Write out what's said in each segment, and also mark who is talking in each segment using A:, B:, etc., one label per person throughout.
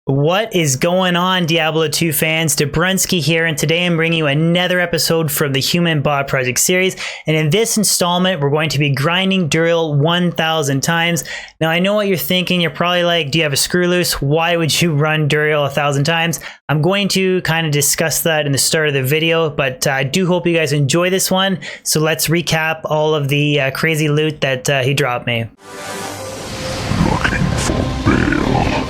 A: What is going on, Diablo 2 fans? Debrunski here, and today I'm bringing you another episode from the Human Bot Project series. And in this installment, we're going to be grinding Duriel 1,000 times. Now, I know what you're thinking. You're probably like, do you have a screw loose? Why would you run Duriel 1,000 times? I'm going to kind of discuss that in the start of the video, but I do hope you guys enjoy this one. So let's recap all of the crazy loot that he dropped me.
B: Looking for bail.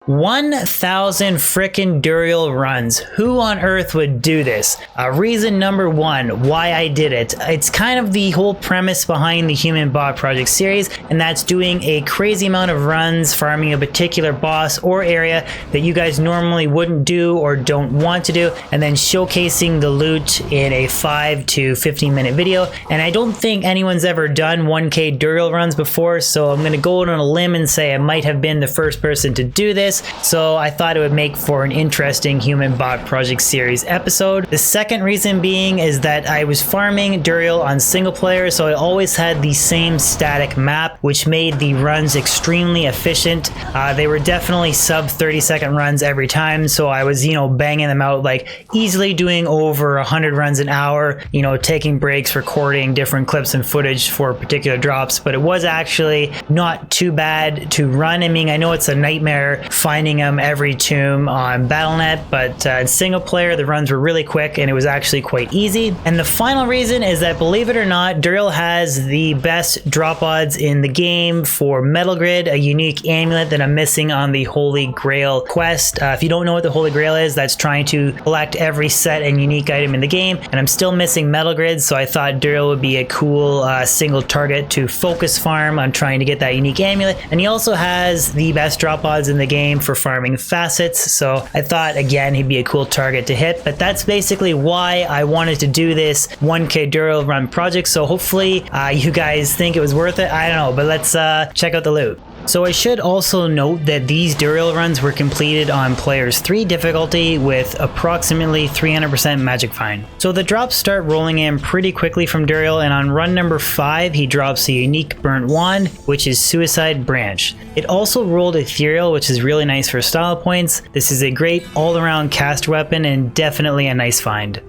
A: 1,000 frickin' Duriel runs. Who on earth would do this? Reason number one, why I did it. It's kind of the whole premise behind the Human Bot Project series, and that's doing a crazy amount of runs, farming a particular boss or area that you guys normally wouldn't do or don't want to do, and then showcasing the loot in a 5 to 15 minute video. And I don't think anyone's ever done 1K Duriel runs before, so I'm gonna go out on a limb and say I might have been the first person to do this. So I thought it would make for an interesting Human Bot Project series episode. The second reason being is that I was farming Duriel on single player, so I always had the same static map, which made the runs extremely efficient. They were definitely sub 30-second runs every time, so I was, banging them out, like easily doing over 100 runs an hour, taking breaks, recording different clips and footage for particular drops, but it was actually not too bad to run. I mean, I know it's a nightmare finding them every tomb on Battle.net, but in single player the runs were really quick and it was actually quite easy. And the final reason is that, believe it or not, Duriel has the best drop odds in the game for Metal Grid, a unique amulet that I'm missing on the Holy Grail quest. If you don't know what the Holy Grail is, that's trying to collect every set and unique item in the game, and I'm still missing Metal Grid, so I thought Duriel would be a cool single target to focus farm on trying to get that unique amulet. And he also has the best drop odds in the game for farming facets, so I thought again he'd be a cool target to hit. But that's basically why I wanted to do this 1K Duriel run project, so hopefully you guys think it was worth it. I don't know, but let's check out the loot. So I should also note that these Duriel runs were completed on Players 3 difficulty with approximately 300% magic find. So the drops start rolling in pretty quickly from Duriel, and on run number 5 he drops a unique burnt wand, which is Suicide Branch. It also rolled Ethereal, which is really nice for style points. This is a great all-around cast weapon and definitely a nice find.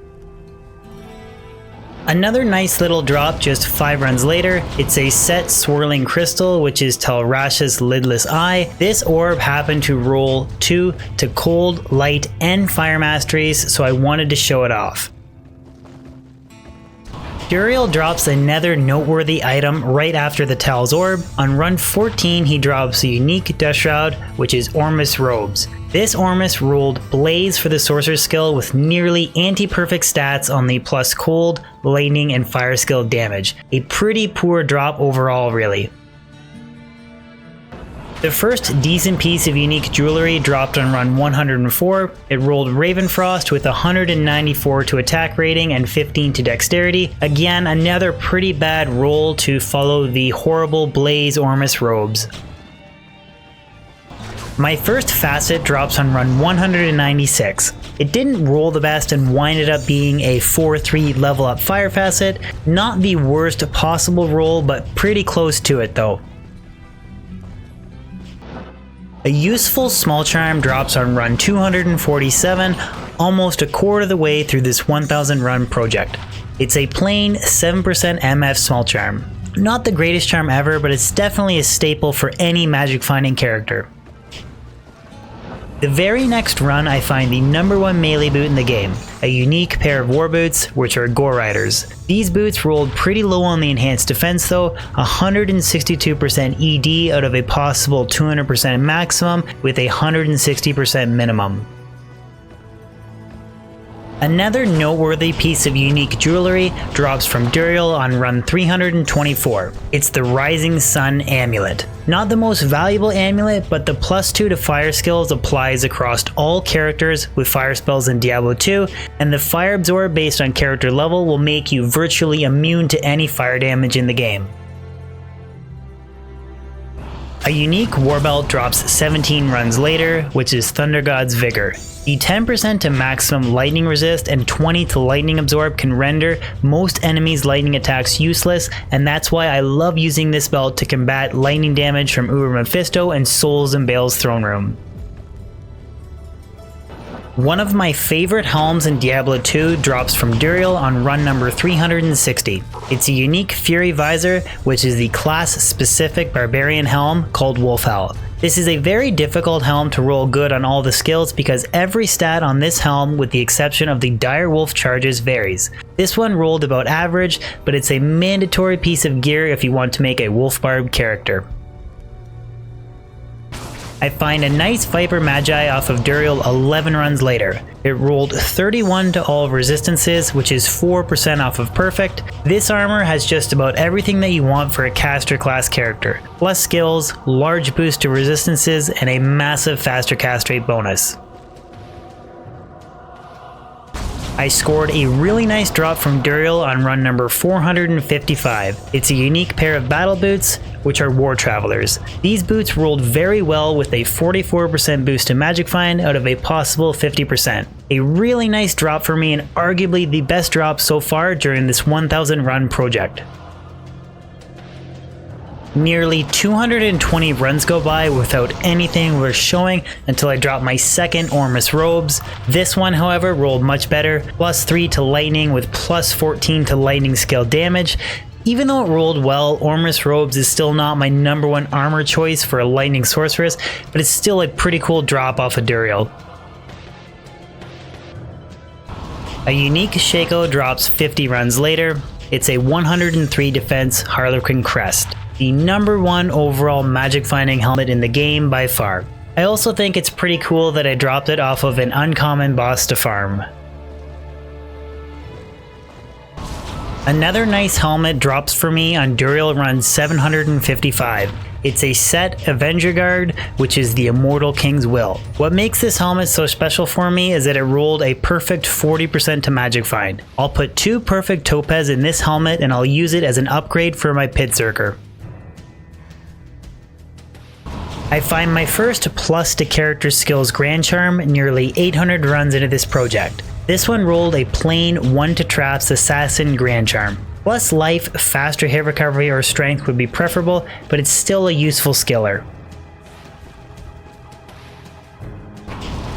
A: Another nice little drop just 5 runs later, it's a set Swirling Crystal, which is Telrasha's Lidless Eye. This orb happened to roll 2 to Cold, Light, and Fire Masteries, so I wanted to show it off. Duriel drops another noteworthy item right after the Tal's Orb. On run 14 he drops a unique Dust Shroud, which is Ormus Robes. This Ormus rolled Blaze for the Sorcerer's skill with nearly anti-perfect stats on the plus Cold, Lightning, and Fire skill damage. A pretty poor drop overall, really. The first decent piece of unique jewelry dropped on run 104. It rolled Ravenfrost with 194 to attack rating and 15 to dexterity. Again, another pretty bad roll to follow the horrible Blaze Ormus Robes. My first facet drops on run 196. It didn't roll the best and winded up being a 4-3 level up fire facet. Not the worst possible roll, but pretty close to it though. A useful small charm drops on run 247, almost a quarter of the way through this 1,000 run project. It's a plain 7% MF small charm. Not the greatest charm ever, but it's definitely a staple for any magic finding character. The very next run I find the #1 melee boot in the game, a unique pair of war boots, which are Gore Riders. These boots rolled pretty low on the enhanced defense though, 162% ED out of a possible 200% maximum with a 160% minimum. Another noteworthy piece of unique jewelry drops from Duriel on run 324. It's the Rising Sun Amulet. Not the most valuable amulet, but the +2 to fire skills applies across all characters with fire spells in Diablo 2, and the fire absorb based on character level will make you virtually immune to any fire damage in the game. A unique war belt drops 17 runs later, which is Thunder God's Vigor. The 10% to maximum lightning resist and 20 to lightning absorb can render most enemies' lightning attacks useless, and that's why I love using this belt to combat lightning damage from Uber Mephisto and Souls in Bale's throne room. One of my favorite helms in Diablo 2 drops from Duriel on run number 360. It's a unique Fury visor, which is the class-specific barbarian helm called Wolfhell. This is a very difficult helm to roll good on all the skills because every stat on this helm, with the exception of the Dire Wolf charges, varies. This one rolled about average, but it's a mandatory piece of gear if you want to make a Wolfbarb character. I find a nice Viper Magi off of Duriel 11 runs later. It rolled 31 to all resistances, which is 4% off of perfect. This armor has just about everything that you want for a caster class character. Plus skills, large boost to resistances, and a massive faster cast rate bonus. I scored a really nice drop from Duriel on run number 455. It's a unique pair of battle boots, which are War Travelers. These boots rolled very well with a 44% boost to Magic Find out of a possible 50%. A really nice drop for me and arguably the best drop so far during this 1000 run project. Nearly 220 runs go by without anything worth showing until I drop my second Ormus Robes. This one, however, rolled much better, plus 3 to lightning with plus 14 to lightning skill damage. Even though it rolled well, Ormus Robes is still not my number one armor choice for a lightning sorceress, but it's still a pretty cool drop off of Duriel. A unique Shaco drops 50 runs later. It's a 103 defense Harlequin Crest, the number one overall magic finding helmet in the game by far. I also think it's pretty cool that I dropped it off of an uncommon boss to farm. Another nice helmet drops for me on Duriel Runs 755. It's a set Avenger Guard, which is the Immortal King's Will. What makes this helmet so special for me is that it rolled a perfect 40% to Magic Find. I'll put 2 perfect Topaz in this helmet and I'll use it as an upgrade for my Pit Zerker. I find my first plus to character skills Grand Charm nearly 800 runs into this project. This one rolled a plain 1 to traps Assassin Grand Charm. Plus life, faster hit recovery, or strength would be preferable, but it's still a useful skiller.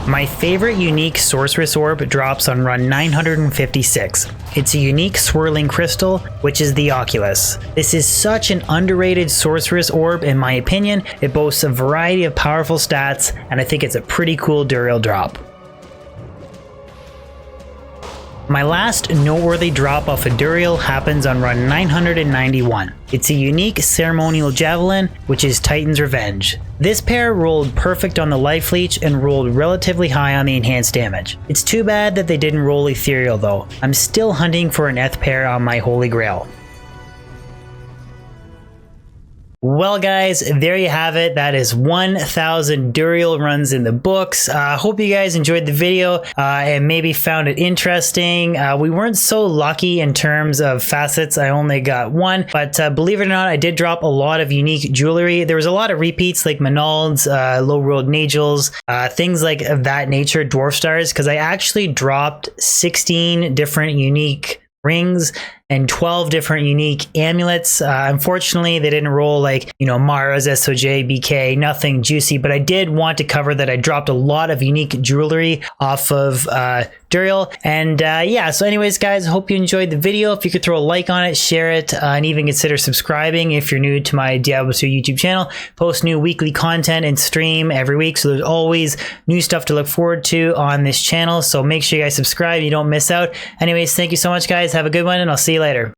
A: My favorite unique Sorceress Orb drops on run 956. It's a unique swirling crystal, which is the Oculus. This is such an underrated Sorceress Orb in my opinion. It boasts a variety of powerful stats, and I think it's a pretty cool Duriel drop. My last noteworthy drop off of Duriel happens on run 991. It's a unique Ceremonial Javelin, which is Titan's Revenge. This pair rolled perfect on the Life Leech and rolled relatively high on the enhanced damage. It's too bad that they didn't roll Ethereal though. I'm still hunting for an Eth pair on my Holy Grail. Well guys, there you have it. That is 1000 Duriel runs in the books. Hope you guys enjoyed the video and maybe found it interesting. We weren't so lucky in terms of facets. I only got 1, but believe it or not, I did drop a lot of unique jewelry. There was a lot of repeats like Menalds, Low Road Nagels, things like of that nature, Dwarf Stars, because I actually dropped 16 different unique rings and 12 different unique amulets. Unfortunately, they didn't roll like, Mara's, SOJ, BK, nothing juicy, but I did want to cover that I dropped a lot of unique jewelry off of Duriel. And yeah, so anyways, guys, hope you enjoyed the video. If you could throw a like on it, share it, and even consider subscribing if you're new to my Diablo 2 YouTube channel. Post new weekly content and stream every week, so there's always new stuff to look forward to on this channel. So make sure you guys subscribe, you don't miss out. Anyways, thank you so much, guys. Have a good one, and I'll see you later.